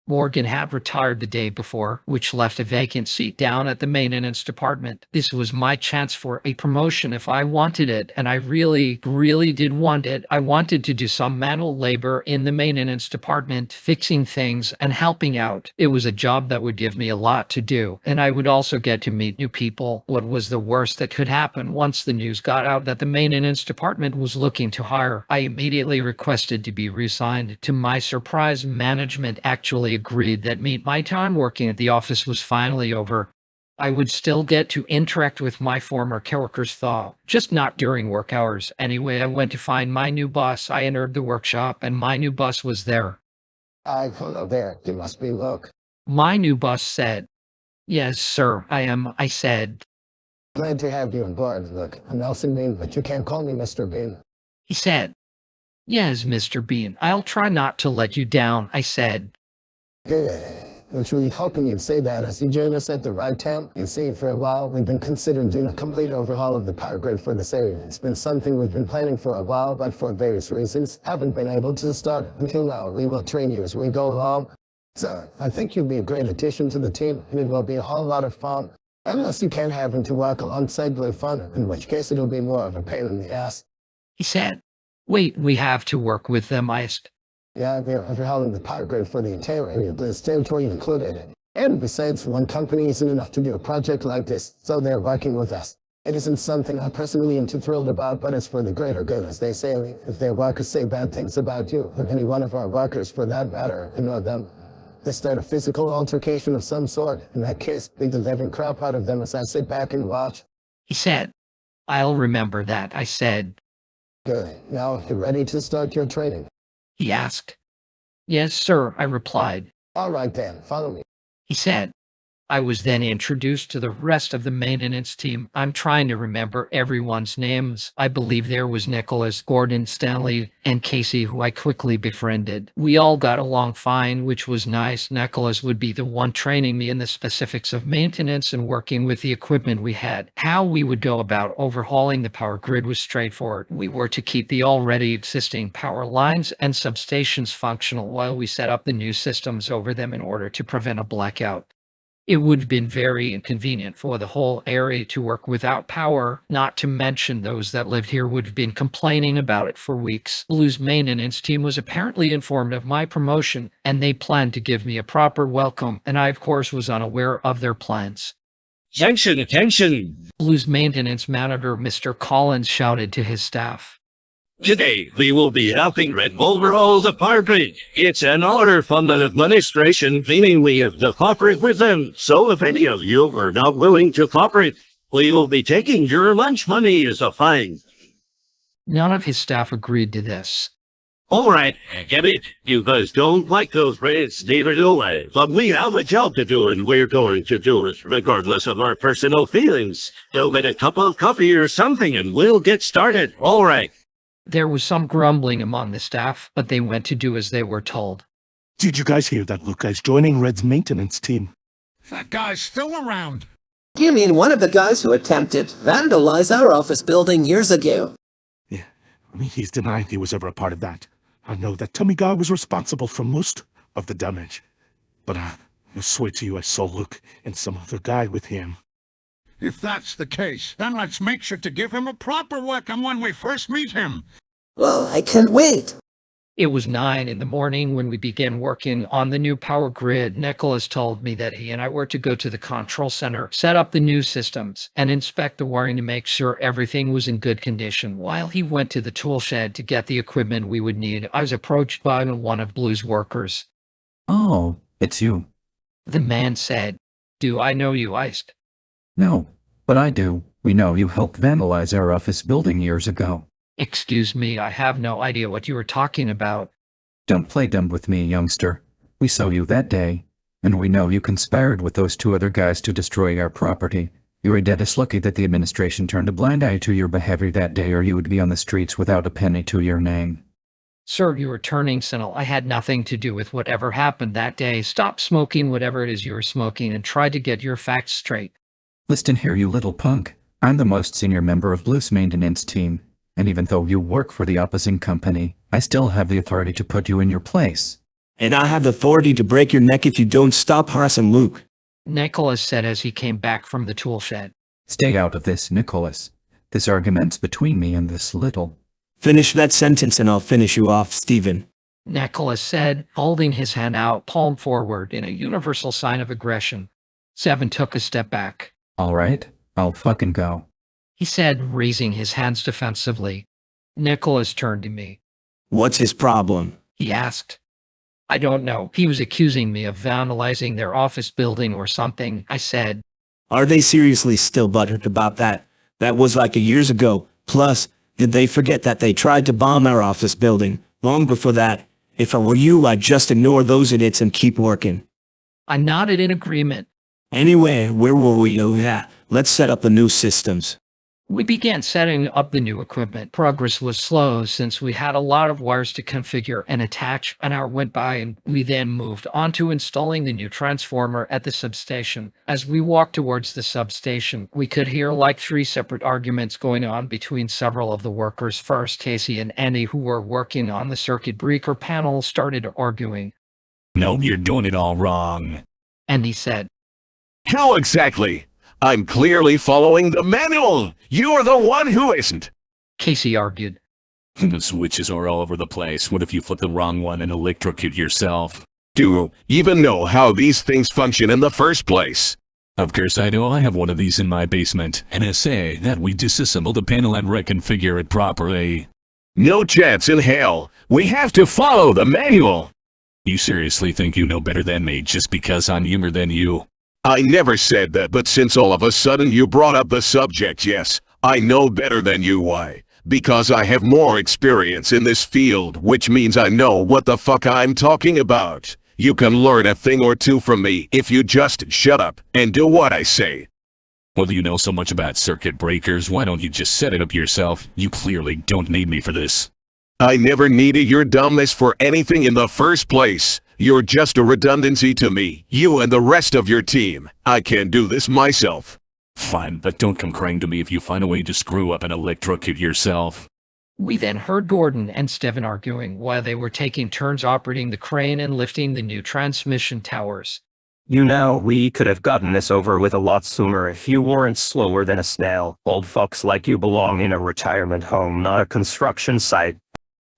Morgan had retired the day before, which left a vacant seat down at the maintenance department. This was my chance for a promotion if I wanted it, and I really, really did want it. I wanted to do some manual labor in the maintenance department, fixing things and helping out. It was a job that would give me a lot to do, and I would also get to meet new people. What was the worst that could happen once the news got out that the maintenance department was looking to hire? I immediately requested to be reassigned. To my surprise, management actually agreed that my time working at the office was finally over. I would still get to interact with my former coworkers though, just not during work hours. Anyway, I went to find my new boss. I entered the workshop and my new boss was there. Hello there. You must be Luke. My new boss said, "Yes, sir, I am," I said. Glad to have you on board, Luke. I'm Nelson Bean, but you can't call me Mr. Bean. He said, "Yes, Mr. Bean, I'll try not to let you down," I said. Good. I was really hoping you'd say that as you join us at the right time. You see, for a while, we've been considering doing a complete overhaul of the power grid for this area. It's been something we've been planning for a while, but for various reasons, haven't been able to start until now. We will train you as we go along. So, I think you'll be a great addition to the team, and it will be a whole lot of fun. Unless you can't happen to work alongside Blue Fun, in which case it'll be more of a pain in the ass. He said, "Wait, we have to work with them," I asked. Yeah, we're overhauling the power grid for the entire area, Bliss territory included. And besides, one company isn't enough to do a project like this, so they're working with us. It isn't something I'm personally too thrilled about, but it's for the greater good, as they say. If their workers say bad things about you, or any one of our workers for that matter, you know them, they start a physical altercation of some sort. In that case, beat the living crap out of them as I sit back and watch. He said, "I'll remember that," I said. Good. Now, you ready to start your training? He asked. "Yes, sir," I replied. All right then, follow me. He said. I was then introduced to the rest of the maintenance team. I'm trying to remember everyone's names. I believe there was Nicholas, Gordon, Stanley, and Casey, who I quickly befriended. We all got along fine, which was nice. Nicholas would be the one training me in the specifics of maintenance and working with the equipment we had. How we would go about overhauling the power grid was straightforward. We were to keep the already existing power lines and substations functional while we set up the new systems over them in order to prevent a blackout. It would have been very inconvenient for the whole area to work without power, not to mention those that lived here would have been complaining about it for weeks. Blue's maintenance team was apparently informed of my promotion, and they planned to give me a proper welcome, and I of course was unaware of their plans. Attention, attention! Blue's maintenance manager, Mr. Collins, shouted to his staff. Today, we will be helping Red overhaul the power grid. It's an order from the administration, meaning we have to cooperate with them. So if any of you are not willing to cooperate, we will be taking your lunch money as a fine. None of his staff agreed to this. All right, I get it. You guys don't like those raids, neither do I. But we have a job to do, and we're going to do it, regardless of our personal feelings. You'll get a cup of coffee or something, and we'll get started. All right. There was some grumbling among the staff, but they went to do as they were told. Did you guys hear that Luke guy's joining Red's maintenance team? That guy's still around. You mean one of the guys who attempted to vandalize our office building years ago? Yeah, I mean, he's denied he was ever a part of that. I know that Tummy Guy was responsible for most of the damage. But I swear to you I saw Luke and some other guy with him. If that's the case, then let's make sure to give him a proper welcome when we first meet him. Well, I can't wait. It was 9 in the morning when we began working on the new power grid. Nicholas told me that he and I were to go to the control center, set up the new systems, and inspect the wiring to make sure everything was in good condition. While he went to the tool shed to get the equipment we would need, I was approached by one of Blue's workers. Oh, it's you. The man said, "Do I know you?" I asked. No, but I do. We know you helped vandalize our office building years ago. Excuse me, I have no idea what you were talking about. Don't play dumb with me, youngster. We saw you that day, and we know you conspired with those 2 other guys to destroy our property. You are dead as lucky that the administration turned a blind eye to your behavior that day, or you would be on the streets without a penny to your name. Sir, you are turning cynical. I had nothing to do with whatever happened that day. Stop smoking whatever it is you were smoking and try to get your facts straight. Listen here, you little punk. I'm the most senior member of Blue's maintenance team, and even though you work for the opposing company, I still have the authority to put you in your place. And I have the authority to break your neck if you don't stop harassing Luke. Nicholas said as he came back from the tool shed. Stay out of this, Nicholas. This argument's between me and this little. Finish that sentence and I'll finish you off, Stephen. Nicholas said, holding his hand out, palm forward in a universal sign of aggression. Seven took a step back. All right, I'll fucking go. He said, raising his hands defensively. Nicholas turned to me. What's his problem? He asked. I don't know. He was accusing me of vandalizing their office building or something, I said. Are they seriously still butthurt about that? That was like years ago. Plus, did they forget that they tried to bomb our office building long before that? If I were you, I'd just ignore those idiots and keep working. I nodded in agreement. Anyway, where were we? Oh yeah, let's set up the new systems. We began setting up the new equipment. Progress was slow since we had a lot of wires to configure and attach. An hour went by and we then moved on to installing the new transformer at the substation. As we walked towards the substation, we could hear like 3 separate arguments going on between several of the workers. First, Casey and Andy, who were working on the circuit breaker panel, started arguing. No, you're doing it all wrong. Andy said. How exactly? I'm clearly following the manual. You're the one who isn't. Casey argued. The switches are all over the place. What if you flip the wrong one and electrocute yourself? Do you even know how these things function in the first place? Of course I do. I have one of these in my basement, and I say that we disassemble the panel and reconfigure it properly. No chance in hell. We have to follow the manual. You seriously think you know better than me just because I'm younger than you? I never said that, but since all of a sudden you brought up the subject, yes, I know better than you. Why? Because I have more experience in this field, which means I know what the fuck I'm talking about. You can learn a thing or two from me if you just shut up and do what I say. Well, you know so much about circuit breakers, why don't you just set it up yourself? You clearly don't need me for this. I never needed your dumbness for anything in the first place. You're just a redundancy to me, you and the rest of your team. I can do this myself. Fine, but don't come crying to me if you find a way to screw up and electrocute yourself. We then heard Gordon and Steven arguing while they were taking turns operating the crane and lifting the new transmission towers. You know, we could have gotten this over with a lot sooner if you weren't slower than a snail. Old fucks like you belong in a retirement home, not a construction site.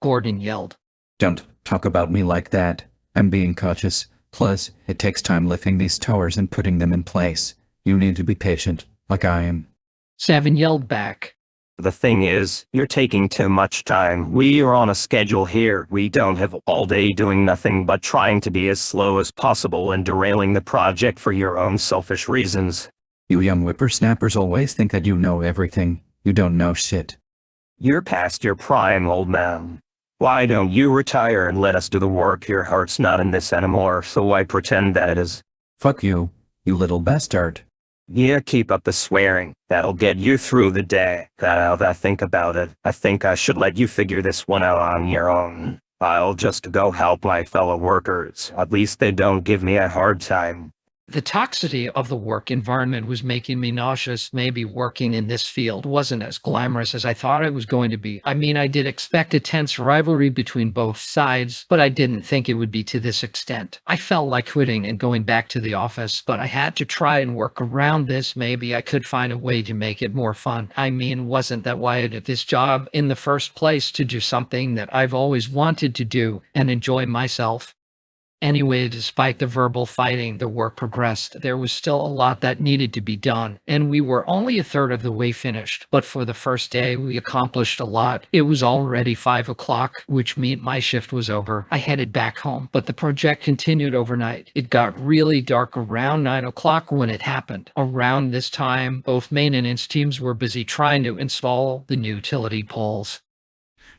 Gordon yelled. Don't talk about me like that. I'm being cautious. Plus, it takes time lifting these towers and putting them in place. You need to be patient, like I am. Steven yelled back. The thing is, you're taking too much time. We are on a schedule here. We don't have all day doing nothing but trying to be as slow as possible and derailing the project for your own selfish reasons. You young whippersnappers always think that you know everything. You don't know shit. You're past your prime, old man. Why don't you retire and let us do the work? Your heart's not in this anymore, so why pretend that it is? Fuck you, you little bastard. Yeah, keep up the swearing. That'll get you through the day. Now that I think about it, I think I should let you figure this one out on your own. I'll just go help my fellow workers. At least they don't give me a hard time. The toxicity of the work environment was making me nauseous. Maybe working in this field wasn't as glamorous as I thought it was going to be. I mean, I did expect a tense rivalry between both sides, but I didn't think it would be to this extent. I felt like quitting and going back to the office, but I had to try and work around this. Maybe I could find a way to make it more fun. I mean, wasn't that why I did this job in the first place, to do something that I've always wanted to do and enjoy myself? Anyway, despite the verbal fighting, the work progressed. There was still a lot that needed to be done, and we were only a third of the way finished. But for the first day, we accomplished a lot. It was already 5 o'clock, which meant my shift was over. I headed back home, but the project continued overnight. It got really dark around 9 o'clock when it happened. Around this time, both maintenance teams were busy trying to install the new utility poles.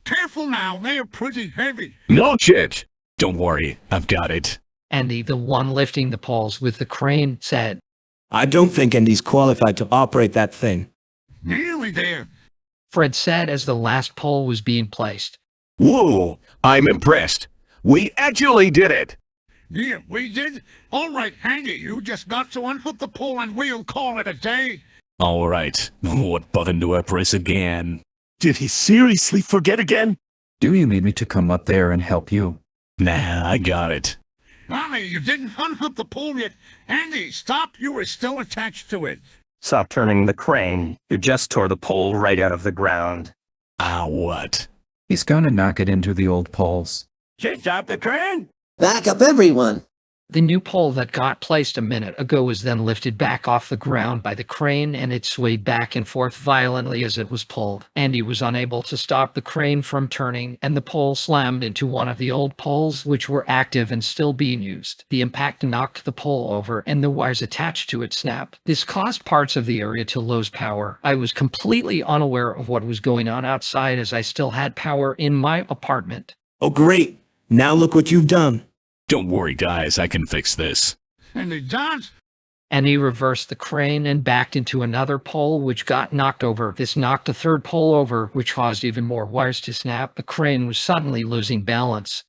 Careful now, they're pretty heavy. No shit. Don't worry, I've got it. Andy, the one lifting the poles with the crane, said. I don't think Andy's qualified to operate that thing. Nearly there. Fred said as the last pole was being placed. Whoa, I'm impressed. We actually did it. Yeah, we did. All right, Andy, you just got to unhook the pole and we'll call it a day. All right, what button do I press again? Did he seriously forget again? Do you need me to come up there and help you? Nah, I got it. Mommy, you didn't unhook the pole yet. Andy, stop. You were still attached to it. Stop turning the crane. You just tore the pole right out of the ground. Ah, what? He's gonna knock it into the old poles. Stop the crane! Back up, everyone. The new pole that got placed a minute ago was then lifted back off the ground by the crane, and it swayed back and forth violently as it was pulled. Andy was unable to stop the crane from turning, and the pole slammed into one of the old poles, which were active and still being used. The impact knocked the pole over, and the wires attached to it snapped. This caused parts of the area to lose power. I was completely unaware of what was going on outside, as I still had power in my apartment. Oh great, now look what you've done. Don't worry, guys, I can fix this. And he does. And he reversed the crane and backed into another pole, which got knocked over. This knocked a third pole over, which caused even more wires to snap. The crane was suddenly losing balance.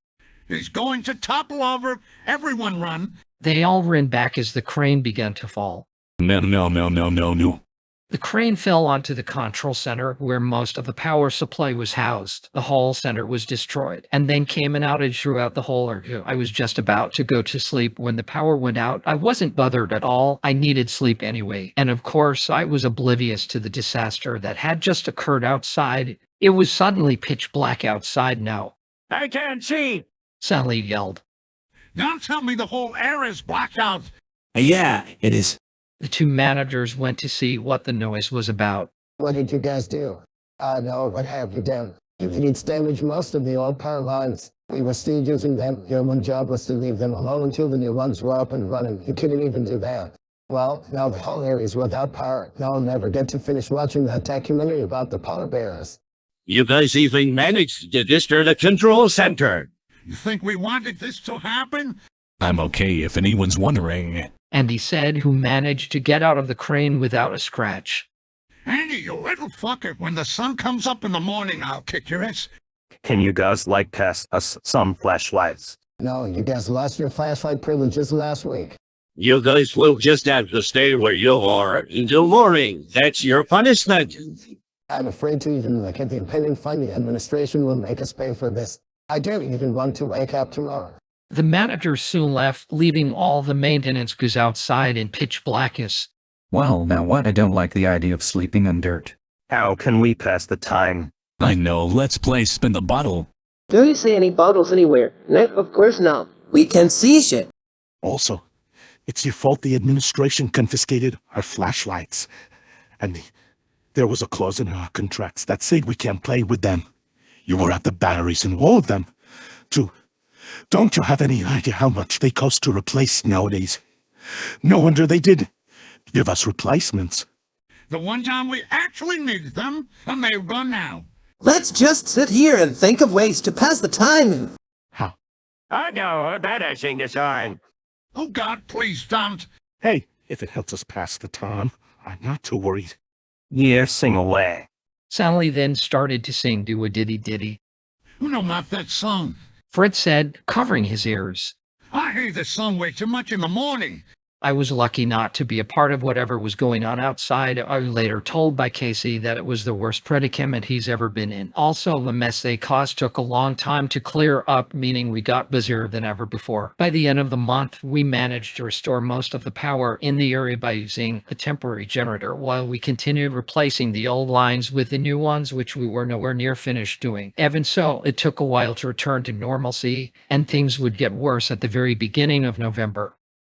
He's going to topple over. Everyone run. They all ran back as the crane began to fall. No. The crane fell onto the control center, where most of the power supply was housed. The whole center was destroyed, and then came an outage throughout the whole area. I was just about to go to sleep when the power went out. I wasn't bothered at all. I needed sleep anyway. And of course, I was oblivious to the disaster that had just occurred outside. It was suddenly pitch black outside now. I can't see! Sally yelled. Don't tell me the whole air is blacked out. Yeah, it is. The two managers went to see what the noise was about. What did you guys do? I know, what have you done? You need damaged most of the old power lines. We were still using them. Your one job was to leave them alone until the new ones were up and running. You couldn't even do that. Well, now the whole area is without power. Now I'll never get to finish watching that documentary about the polar bears. You guys even managed to destroy the control center. You think we wanted this to happen? I'm okay if anyone's wondering. Andy said, who managed to get out of the crane without a scratch. Andy, you little fucker. When the sun comes up in the morning, I'll kick your ass. Can you guys pass us some flashlights? No, you guys lost your flashlight privileges last week. You guys will just have to stay where you are until morning. That's your punishment. I'm afraid to even look at the impending fine. The administration will make us pay for this. I don't even want to wake up tomorrow. The manager soon left, leaving all the maintenance crews outside in pitch blackness. Well, now what? I don't like the idea of sleeping in dirt. How can we pass the time? I know, let's play spin the bottle. Do you see any bottles anywhere? No, of course not. We can see shit. Also, it's your fault the administration confiscated our flashlights. And there was a clause in our contracts that said we can't play with them. You were at the batteries in all of them. Don't you have any idea how much they cost to replace nowadays? No wonder they did give us replacements. The one time we actually needed them, and they're gone now. Let's just sit here and think of ways to pass the time. How? I know a better thing to sign. Oh God, please don't. Hey, if it helps us pass the time, I'm not too worried. Yeah, sing away. Sally then started to sing Do-a-diddy-diddy. No, not that song. Fred said, covering his ears. I hear this song way too much in the morning. I was lucky not to be a part of whatever was going on outside. I was later told by Casey that it was the worst predicament he's ever been in. Also, the mess they caused took a long time to clear up, meaning we got busier than ever before. By the end of the month, we managed to restore most of the power in the area by using a temporary generator, while we continued replacing the old lines with the new ones, which we were nowhere near finished doing. Even so, it took a while to return to normalcy, and things would get worse at the very beginning of November.